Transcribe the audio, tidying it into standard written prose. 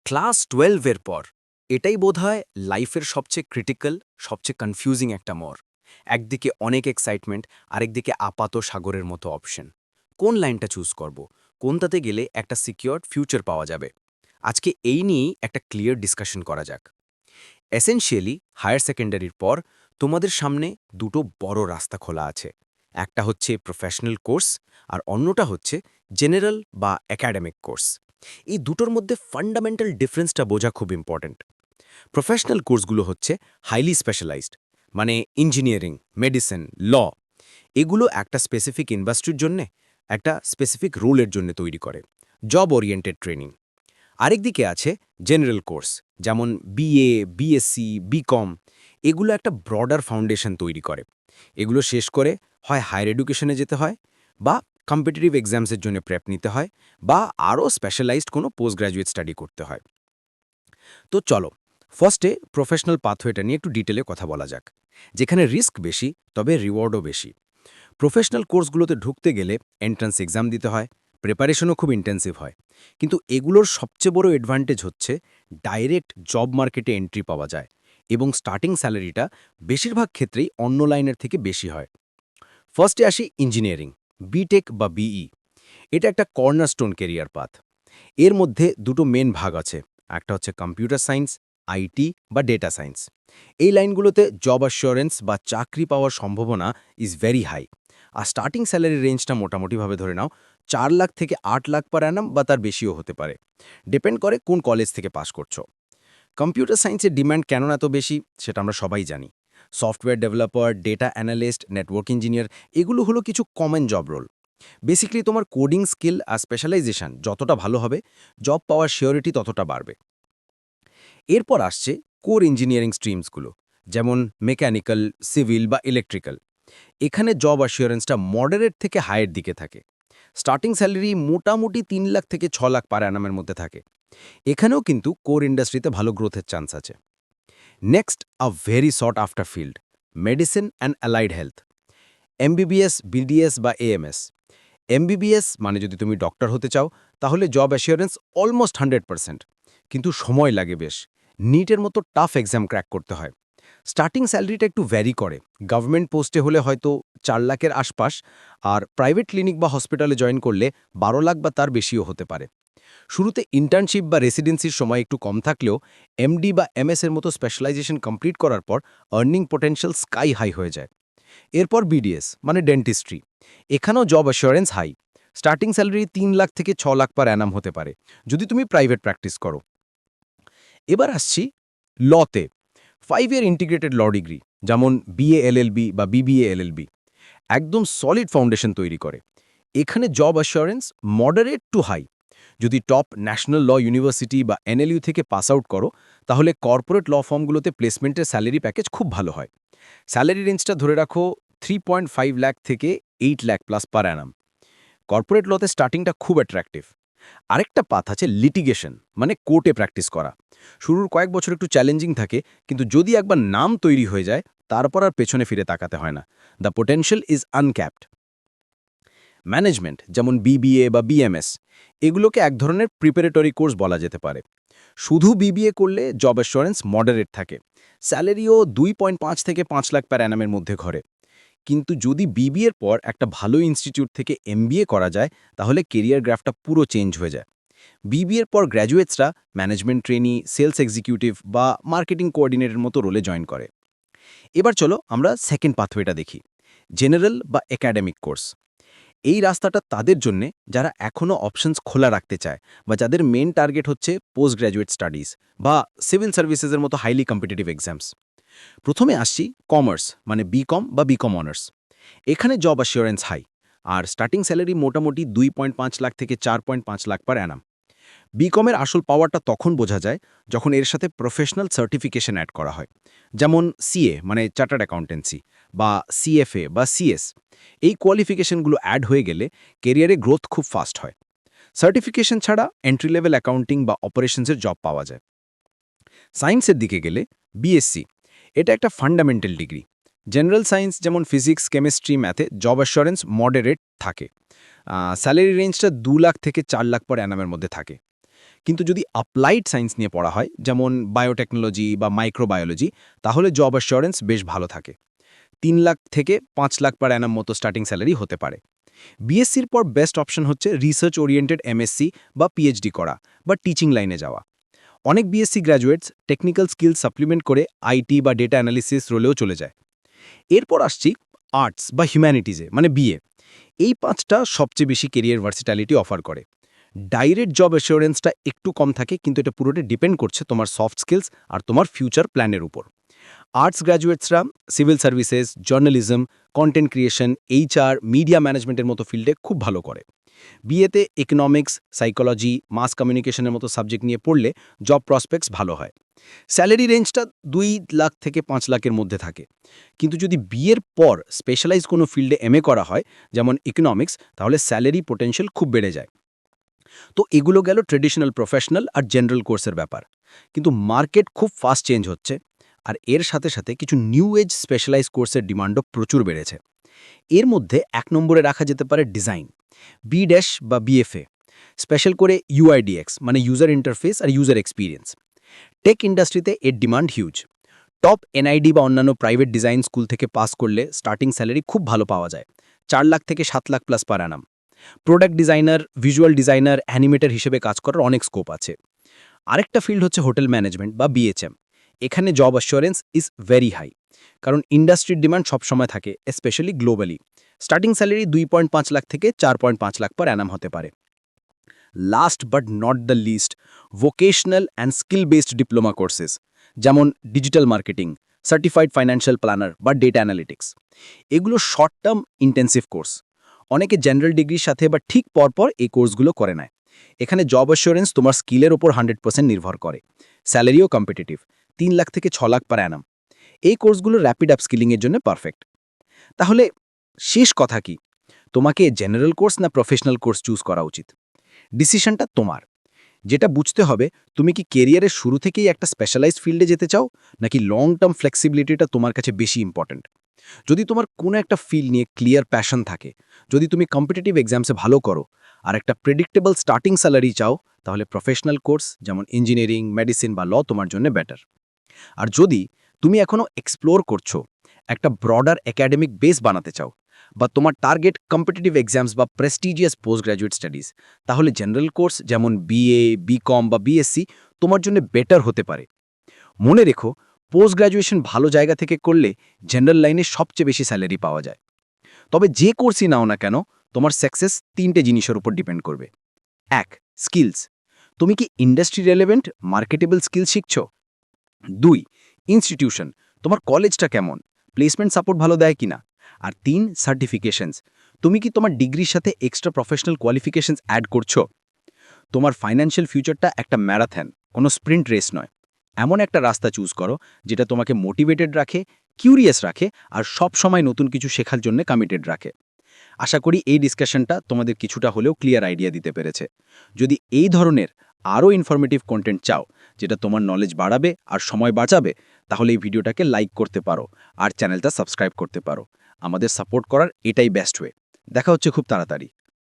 Class 12 এর পর এটাই বোধহয় লাইফের সবচেয়ে ক্রিটিক্যাল, সবচেয়ে কনফিউজিং একটা মোড়। একদিকে অনেক এক্সাইটমেন্ট, আরেকদিকে আপাত সাগরের মতো অপশন। কোন লাইনটা চুজ করব? কোনটাতে গেলে একটা সিকিউরড ফিউচার পাওয়া যাবে? আজকে এই নিয়েই একটা ক্লিয়ার ডিসকাশন করা যাক। এসেনশিয়ালি হায়ার সেকেন্ডারির পর তোমাদের সামনে দুটো বড় রাস্তা খোলা আছে। একটা হচ্ছে প্রফেশনাল কোর্স, আর অন্যটা হচ্ছে জেনারেল বা একাডেমিক কোর্স। এই দুটোর মধ্যে ফান্ডামেন্টাল ডিফারেন্সটা বোঝা খুব ইম্পর্ট্যান্ট। প্রফেশনাল কোর্সগুলো হচ্ছে হাইলি স্পেশালাইজড, মানে ইঞ্জিনিয়ারিং, মেডিসিন, ল, এগুলো একটা স্পেসিফিক ইন্ডাস্ট্রির জন্যে, একটা স্পেসিফিক রোলের জন্য তৈরি করে, জব ওরিয়েন্টেড ট্রেনিং। আরেকদিকে আছে জেনারেল কোর্স, যেমন বিএ, বিএসসি, বিকম। এগুলো একটা ব্রডার ফাউন্ডেশন তৈরি করে। এগুলো শেষ করে হয় হায়ার এডুকেশনে যেতে হয়, বা কম্পিটিটিভ এক্সামসের জন্য প্রেপ নিতে হয়, বা আরও স্পেশালাইজড কোনো পোস্ট গ্র্যাজুয়েট স্টাডি করতে হয়। তো চলো, ফার্স্টে প্রফেশনাল পাথওয়েটা নিয়ে একটু ডিটেলে কথা বলা যাক, যেখানে রিস্ক বেশি তবে রিওয়ার্ডও বেশি। প্রফেশনাল কোর্সগুলোতে ঢুকতে গেলে এন্ট্রান্স এক্সাম দিতে হয়, প্রিপারেশনও খুব ইন্টেন্সিভ হয়। কিন্তু এগুলোর সবচেয়ে বড় অ্যাডভান্টেজ হচ্ছে ডাইরেক্ট জব মার্কেটে এন্ট্রি পাওয়া যায়, এবং স্টার্টিং স্যালারিটা বেশিরভাগ ক্ষেত্রেই অন্য লাইনের থেকে বেশি হয়। ফার্স্টে আসি ইঞ্জিনিয়ারিং, বিটেক বা বিই। এটা একটা কর্নারস্টোন কেরিয়ার পাথ। এর মধ্যে দুটো মেন ভাগ আছে। একটা হচ্ছে কম্পিউটার সায়েন্স, আইটি বা ডেটা সায়েন্স। এই লাইনগুলোতে জব অ্যাসিওরেন্স বা চাকরি পাওয়ার সম্ভাবনা ইজ ভেরি হাই। আর স্টার্টিং স্যালারি রেঞ্জটা মোটামুটিভাবে ধরে নাও 4 লাখ থেকে 8 লাখ পার অ্যানাম, বা তার বেশিও হতে পারে। ডিপেন্ড করে কোন কলেজ থেকে পাস করছো। কম্পিউটার সায়েন্সের ডিমান্ড কেন এত বেশি সেটা আমরা সবাই জানি। Software developer, data analyst, network engineer, এগুলো হলো কিছু কমন জব রোল। বেসিক্যালি তোমার কোডিং স্কিল আর স্পেশালাইজেশন যতটা ভালো হবে, জব পাওয়ার শিওরিটি ততটা বাড়বে। এরপর আসছে কোর ইঞ্জিনিয়ারিং স্ট্রিমসগুলো, যেমন মেকানিক্যাল, সিভিল বা ইলেকট্রিক্যাল। এখানে জব অ্যাসিওরেন্সটা মডারেট থেকে হাইয়ের দিকে থাকে। স্টার্টিং স্যালারি মোটামুটি 3 লাখ থেকে 6 লাখ পার অ্যানামের মধ্যে থাকে। এখানেও কিন্তু কোর ইন্ডাস্ট্রিতে ভালো গ্রোথের চান্স আছে। Next, a very thought after field, medicine and allied health, MBBS, BDS বা এএমএস। এমবিবিএস মানে যদি তুমি ডক্টর হতে চাও, তাহলে জব অ্যাসিওরেন্স অলমোস্ট 100%, কিন্তু সময় লাগে বেশ। নিটের মতো টাফ এক্সাম ক্র্যাক করতে হয়। স্টার্টিং স্যালারিটা একটু ভ্যারি করে। গভর্নমেন্ট পোস্টে হলে হয়তো 4 লাখের আশপাশ, আর প্রাইভেট ক্লিনিক বা হসপিটালে জয়েন করলে 12 লাখ বা তার বেশিও হতে পারে। শুরুতে ইন্টার্নশিপ বা রেসিডেন্সির সময় একটু কম থাকলেও এমডি বা এমএস এর মতো স্পেশালাইজেশন কমপ্লিট করার পর আর্নিং পোটেনশিয়াল স্কাই হাই হয়ে যায়। এরপর বিডিএস মানে ডেন্টিস্ট্রি। এখানেও job assurance high. Starting salary 3 lakh থেকে 6 লাখ পার অ্যানাম হতে পারে, যদি তুমি প্রাইভেট প্র্যাকটিস করো। এবার আসছি লতে। 5 ইয়ার ইন্টিগ্রেটেড ল ডিগ্রি, যেমন বিএ এলএলবি বা বিবিএ এলএলবি, একদম সলিড ফাউন্ডেশন তৈরি করে। এখানে job assurance moderate to high. যদি টপ ন্যাশনাল ল ইউনিভার্সিটি বা এনএলইউ থেকে পাস আউট করো, তাহলে কর্পোরেট ল ফার্মগুলোতে প্লেসমেন্টের স্যালারি প্যাকেজ খুব ভালো হয়। স্যালারি রেঞ্জটা ধরে রাখো 3.5 লাখ থেকে 8 lakh plus per Anam. Corporate লতে স্টার্টিংটা খুব অ্যাট্রাকটিভ। আরেকটা পাথ আছে লিটিগেশন, মানে কোর্টে প্র্যাকটিস করা। শুরুর কয়েক বছর একটু চ্যালেঞ্জিং থাকে, কিন্তু যদি একবার নাম তৈরি হয়ে যায়, তারপর আর পেছনে ফিরে তাকাতে হয় না। The potential is uncapped. Management, যেমন বিবিএ বা বিএমএস, এগুলোকে এক ধরনের প্রিপারেটরি কোর্স বলা যেতে পারে। শুধু বিবিএ করলে জব অ্যাসুরেন্স মডারেট থাকে। স্যালারিও 2.5 থেকে 5 লাখ পার অ্যানামের মধ্যে ঘরে। কিন্তু যদি বিবিএর পর একটা ভালো ইনস্টিটিউট থেকে এমবিএ করা যায়, তাহলে কেরিয়ার গ্রাফটা পুরো চেঞ্জ হয়ে যায়। বিবিএর পর গ্র্যাজুয়েটসরা ম্যানেজমেন্ট ট্রেনি, সেলস এক্সিকিউটিভ বা মার্কেটিং কোঅর্ডিনেটরের মতো রোলে জয়েন করে। এবার চলো আমরা সেকেন্ড পাথওয়েটা দেখি, জেনারেল বা একাডেমিক কোর্স। এই রাস্তাটা তাদের জন্যে যারা এখনও অপশনস খোলা রাখতে চায়, বা যাদের মেন টার্গেট হচ্ছে পোস্ট গ্র্যাজুয়েট স্টাডিজ বা সিভিল সার্ভিসেসের মতো হাইলি কম্পিটিটিভ এক্সামস। প্রথমে আসছি কমার্স, মানে বিকম বা বিকম অনার্স। এখানে জব অ্যাসিওরেন্স হাই, আর স্টার্টিং স্যালারি মোটামুটি 2.5 লাখ থেকে 4.5 লাখ পার অ্যানাম। বিকমের আসল পাওয়ারটা তখন বোঝা যায় যখন এর সাথে প্রফেশনাল সার্টিফিকেশন অ্যাড করা হয়, যেমন সিএ মানে চার্টার্ড অ্যাকাউন্টেন্সি, বা সিএফএ বা সিএস। এই কোয়ালিফিকেশনগুলো অ্যাড হয়ে গেলে কেরিয়ারে গ্রোথ খুব ফাস্ট হয়। সার্টিফিকেশন ছাড়া এন্ট্রি লেভেল অ্যাকাউন্টিং বা অপারেশনসের জব পাওয়া যায়। সায়েন্সের দিকে গেলে বিএসসি, এটা একটা ফান্ডামেন্টাল ডিগ্রি। জেনারেল সায়েন্স যেমন ফিজিক্স, কেমিস্ট্রি, ম্যাথে জব অ্যাসুরেন্স মডারেট থাকে। স্যালারি রেঞ্জটা 2 লাখ থেকে 4 লাখ পর অ্যানামের মধ্যে থাকে। কিন্তু যদি অ্যাপ্লাইড সায়েন্স নিয়ে পড়া হয়, যেমন বায়োটেকনোলজি বা মাইক্রোবায়োলজি, তাহলে জব অ্যাসিওরেন্স বেশ ভালো থাকে। 3 লাখ থেকে 5 লাখ পার অ্যানাম মতো স্টার্টিং স্যালারি হতে পারে। বিএসসির পর বেস্ট অপশন হচ্ছে রিসার্চ ওরিয়েন্টেড এমএসসি বা পিএইচডি করা বা টিচিং লাইনে যাওয়া। অনেক BSc graduates technical skill supplement করে আইটি বা ডেটা অ্যানালিসিস রোলেও চলে যায়। এরপর আসছি আর্টস বা হিউম্যানিটিজে, মানে বিএ। এই 5টা সবচেয়ে বেশি কেরিয়ার ভার্সিটালিটি অফার করে। ডাইরেক্ট জব অ্যাসিওরেন্সটা একটু কম থাকে, কিন্তু এটা পুরোটা ডিপেন্ড করছে তোমার সফট স্কিলস আর তোমার ফিউচার প্ল্যানের উপর। আর্টস গ্র্যাজুয়েটসরা civil services, journalism, content creation, HR, media ম্যানেজমেন্টের মতো ফিল্ডে খুব ভালো করে। বিএতে ইকোনমিক্স, সাইকোলজি, মাস কমিউনিকেশনের মতো সাবজেক্ট নিয়ে পড়লে জব প্রসপেক্টস ভালো হয়। স্যালারি রেঞ্জটা 2 লাখ থেকে 5 লাখের মধ্যে থাকে। কিন্তু যদি বিয়ের পর স্পেশালাইজ কোনো ফিল্ডে এমএ করা হয়, যেমন ইকোনমিক্স, তাহলে স্যালারি পোটেনশিয়াল খুব বেড়ে যায়। তো এগুলো গেল ট্রেডিশনাল প্রফেশনাল আর জেনারেল কোর্সের ব্যাপার। কিন্তু মার্কেট খুব ফাস্ট চেঞ্জ হচ্ছে, আর এর সাথে সাথে কিছু নিউ এজ স্পেশালাইজ কোর্সের ডিমান্ডও প্রচুর বেড়েছে। এর মধ্যে 1 নম্বরে রাখা যেতে পারে ডিজাইন, বি ড্যাশ বা বিএফএ, স্পেশাল করে ইউআইডিএক্স মানে ইউজার ইন্টারফেস আর ইউজার এক্সপিরিয়েন্স। টেক ইন্ডাস্ট্রিতে এর ডিমান্ড হিউজ। টপ এনআইডি বা অন্যান্য প্রাইভেট ডিজাইন স্কুল থেকে পাস করলে স্টার্টিং স্যালারি খুব ভালো পাওয়া যায়, 4 লাখ থেকে 7 lakh plus per annum. Product designer, visual designer, animator হিসেবে কাজ করার অনেক স্কোপ আছে। আরেকটা ফিল্ড হচ্ছে হোটেল ম্যানেজমেন্ট বা বিএচএম। এখানে job assurance is very high, কারণ ইন্ডাস্ট্রির ডিমান্ড সবসময় থাকে, specially globally. Starting salary 2.5 lakh থেকে 4.5 লাখ পার অ্যানাম হতে পারে। Last but not the least, vocational and skill based diploma courses, যেমন digital marketing, certified financial planner বা ডেটা অ্যানালিটিক্স। এগুলো শর্ট টার্ম ইন্টেন্সিভ কোর্স। অনেকে জেনারেল ডিগ্রির সাথে বা ঠিক পরপর এই কোর্সগুলো করে নেয়। এখানে জব অ্যাসিওরেন্স তোমার স্কিলের ওপর 100% নির্ভর করে। স্যালারিও কম্পিটিটিভ, 3 লাখ থেকে 6 লাখ পার অ্যানাম। এই কোর্সগুলো র্যাপিড আপস্কিলিংয়ের জন্য পারফেক্ট। তাহলে শেষ কথা কি, তোমাকে জেনারেল কোর্স না প্রফেশনাল কোর্স চুজ করা উচিত? ডিসিশনটা তোমার। যেটা বুঝতে হবে, তুমি কি কেরিয়ারের শুরু থেকেই একটা স্পেশালাইজড ফিল্ডে যেতে চাও, নাকি লং টার্ম ফ্লেক্সিবিলিটিটা তোমার কাছে বেশি ইম্পর্ট্যান্ট। যদি তোমার কোনো একটা ফিল্ড নিয়ে ক্লিয়ার প্যাশন থাকে, যদি তুমি কম্পিটিটিভ এক্সামসে ভালো করো আর একটা প্রেডিক্টেবল স্টার্টিং স্যালারি চাও, তাহলে প্রফেশনাল কোর্স যেমন ইঞ্জিনিয়ারিং, মেডিসিন বা ল তোমার জন্য বেটার। আর যদি তুমি এখনও এক্সপ্লোর করছো, একটা ব্রডার একাডেমিক বেস বানাতে চাও, বা তোমার টার্গেট কম্পিটিটিভ এক্সামস বা প্রেস্টিজিয়াস পোস্ট গ্র্যাজুয়েট স্টাডিজ, তাহলে জেনারেল কোর্স যেমন বিএ, বিকম বা বিএসসি তোমার জন্য বেটার হতে পারে। মনে রেখো, পোস্ট গ্র্যাজুয়েশন ভালো জায়গা থেকে করলে জেনারেল লাইনে সবচেয়ে বেশি স্যালারি পাওয়া যায়। তবে যে কোর্সই নাও না কেন, তোমার সাকসেস 3টে জিনিসের উপর ডিপেন্ড করবে। 1. স্কিলস। তুমি কি ইন্ডাস্ট্রি রেলেভেন্ট, মার্কেটেবল স্কিল শিখছো? 2. ইনস্টিটিউশন, তোমার কলেজটা কেমন, প্লেসমেন্ট সাপোর্ট ভালো দেয় কিনা? আর 3. সার্টিফিকেশনস, তুমি কি তোমার ডিগ্রির সাথে এক্সট্রা প্রফেশনাল কোয়ালিফিকেশনস অ্যাড করছো? তোমার ফাইন্যান্সিয়াল ফিউচারটা একটা ম্যারাথন, কোনো স্প্রিন্ট রেস নয়। এমন একটা রাস্তা চুজ করো যেটা তোমাকে মোটিভেটেড রাখে, কিউরিয়াস রাখে, আর সব সময় নতুন কিছু শেখার জন্য কমিটেড রাখে। আশা করি এই ডিসকাশনটা তোমাদের কিছুটা হলেও ক্লিয়ার আইডিয়া দিতে পেরেছে। যদি এই ধরনের আরও ইনফরমেটিভ কন্টেন্ট চাও, যেটা তোমার নলেজ বাড়াবে আর সময় বাঁচাবে, তাহলে এই ভিডিওটাকে লাইক করতে পারো আর চ্যানেলটা সাবস্ক্রাইব করতে পারো। আমাদের সাপোর্ট করার এটাই বেস্ট ওয়ে। দেখা হচ্ছে খুব তাড়াতাড়ি।